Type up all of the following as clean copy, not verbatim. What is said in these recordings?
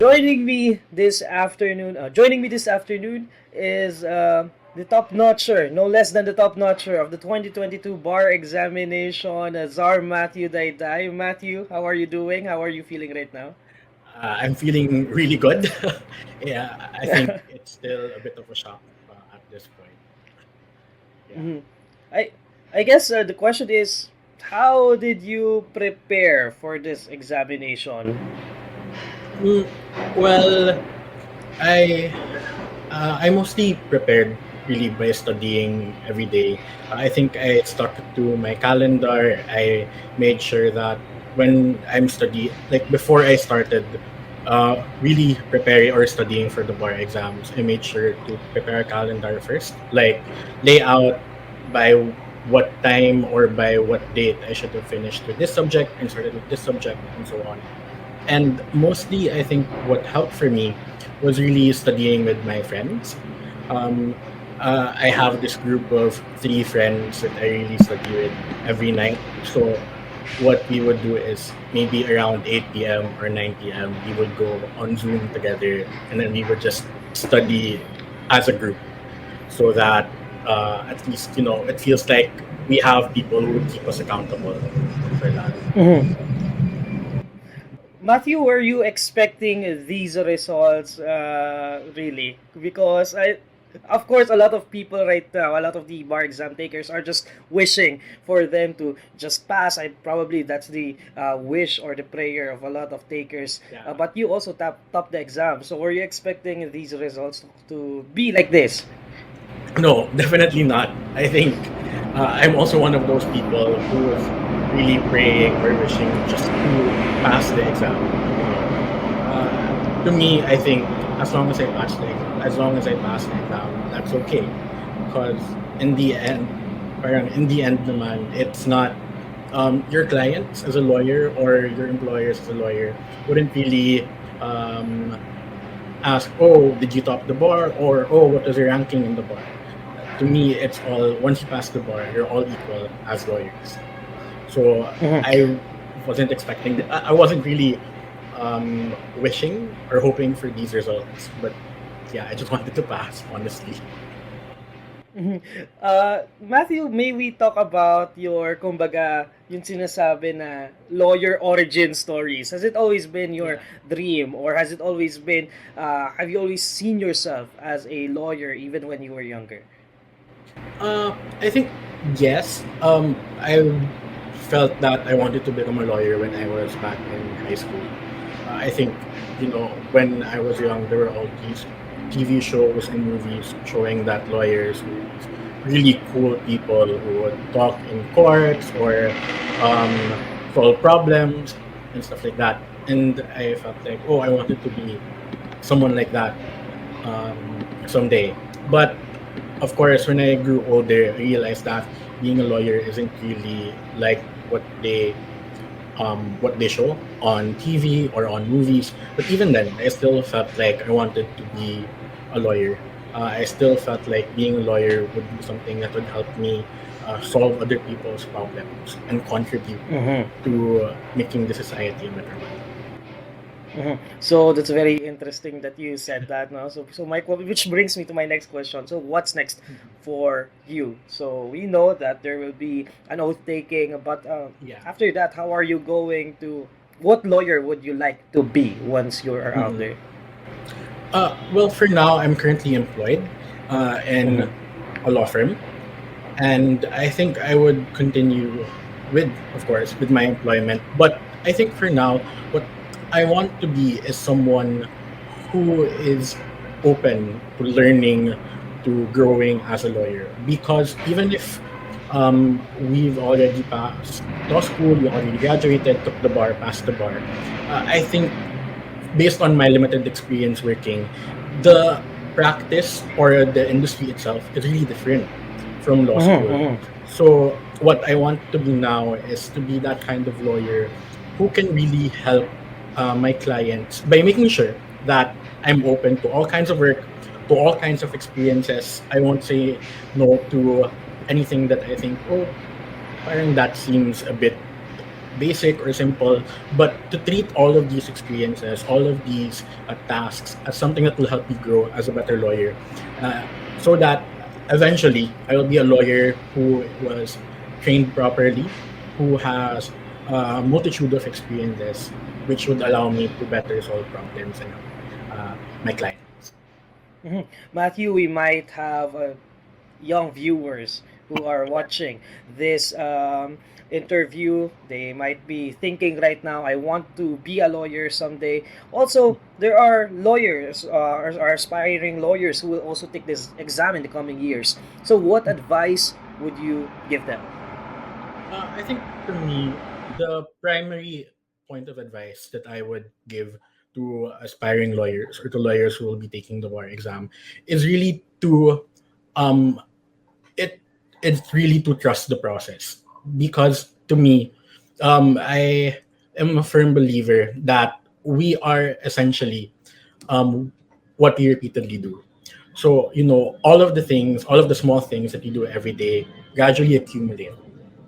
Joining me this afternoon is the top notcher, no less than the top notcher of the 2022 bar examination, Czar Matthew Dayday. Matthew, how are you doing? How are you feeling right now? I'm feeling really good. Yeah, I think it's still a bit of a shock at this point. Yeah. Mhm. I I guess the question is, how did you prepare for this examination? Mm, well, I I mostly prepared really by studying every day. I think I stuck to my calendar. I made sure that when I'm study like before I started really preparing or studying for the bar exams, I made sure to prepare a calendar first, like lay out by what time or by what date I should have finished with this subject and started with this subject and so on. And mostly, I think what helped for me was really studying with my friends. Um, I have this group of three friends that I really study with every night. So what we would do is maybe around 8 p.m. or 9 p.m. we would go on Zoom together, and then we would just study as a group so that at least it feels like we have people who would keep us accountable for that. Mhm. Matthew, were you expecting these results really? Because of course, a lot of people right now, a lot of the bar exam takers are just wishing for them to just pass. Probably that's the wish or the prayer of a lot of takers. Yeah. But you also top the exam. So were you expecting these results to be like this? No, definitely not. I think I'm also one of those people who is really praying or wishing just to pass the exam. To me, I think as long as I pass the exam, that's okay. Because in the end, parang in the end naman, it's not your clients as a lawyer or your employers as a lawyer wouldn't really um, ask, oh, did you top the bar? Or, oh, what was your ranking in the bar? To me, it's all, once you pass the bar, you're all equal as lawyers. So Mhm. I wasn't expecting that. I wasn't really wishing or hoping for these results. But yeah, I just wanted to pass, honestly. Mhm. Matthew, may we talk about your, kumbaga, yung sinasabi na lawyer origin stories? Has it always been your Yeah. dream, or has it always been, have you always seen yourself as a lawyer even when you were younger? I think yes. I felt that I wanted to become a lawyer when I was back in high school. I think when I was young, there were all these TV shows and movies showing that lawyers were really cool people who would talk in courts or solve problems and stuff like that. And I felt like, oh, I wanted to be someone like that someday. But of course, when I grew older, I realized that being a lawyer isn't really like what they show on TV or on movies. But even then, I still felt like I wanted to be a lawyer. I still felt like being a lawyer would be something that would help me solve other people's problems and contribute Mm-hmm. to making the society a better one. Mhm. So that's very interesting that you said that. No, so Mike, which brings me to my next question. So what's next for you? So we know that there will be an oath taking, but Yeah. after that, how are you going to? What lawyer would you like to be once you are out Mhm. there? Well, for now, I'm currently employed in Mhm. a law firm. And I think I would continue with, of course, with my employment. But I think for now, what I want to be is someone who is open to learning, to growing as a lawyer. Because even if we've already passed law school, we already graduated, took the bar, passed the bar, I think based on my limited experience working, the practice or the industry itself is really different from law Mhm. school. Mhm. So what I want to be now is to be that kind of lawyer who can really help my clients by making sure that I'm open to all kinds of work, to all kinds of experiences. I won't say no to anything that I think, oh, parang that seems a bit basic or simple, but to treat all of these experiences, all of these tasks as something that will help you grow as a better lawyer, uh, so that eventually I will be a lawyer who was trained properly, who has a multitude of experiences, which would allow me to better solve problems and help my clients. Mhm. Matthew, we might have young viewers who are watching this interview. They might be thinking right now, I want to be a lawyer someday. Also, there are lawyers, or aspiring lawyers who will also take this exam in the coming years. So, what advice would you give them? I think for me, the primary point of advice that I would give to aspiring lawyers or to lawyers who will be taking the bar exam is really to um it it's really to trust the process, because to me, I am a firm believer that we are essentially um what we repeatedly do. So, all of the things, all of the small things that you do every day gradually accumulate.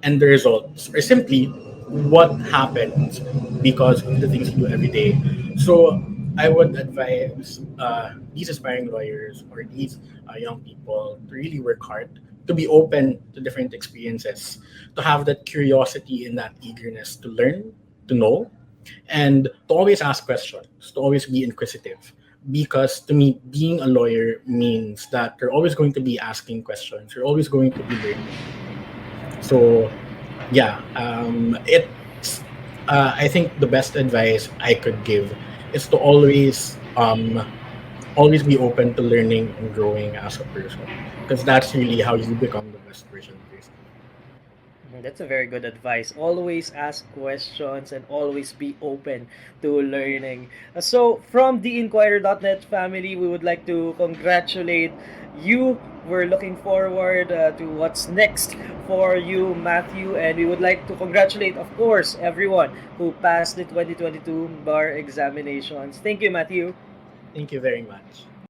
And the results are simply what happens because of the things you do every day. So, I would advise these aspiring lawyers or these young people to really work hard, to be open to different experiences, to have that curiosity and that eagerness to learn, to know, and to always ask questions, to always be inquisitive. Because to me, being a lawyer means that you're always going to be asking questions, you're always going to be learning. So, yeah, I think the best advice I could give is to always be open to learning and growing as a person, because that's really how you become the best version of yourself. That's a very good advice. Always ask questions and always be open to learning. So, from the INQUIRER.net family, we would like to congratulate you. We're looking forward to what's next for you, Matthew, and we would like to congratulate, of course, everyone who passed the 2022 bar examinations. Thank you, Matthew. Thank you very much.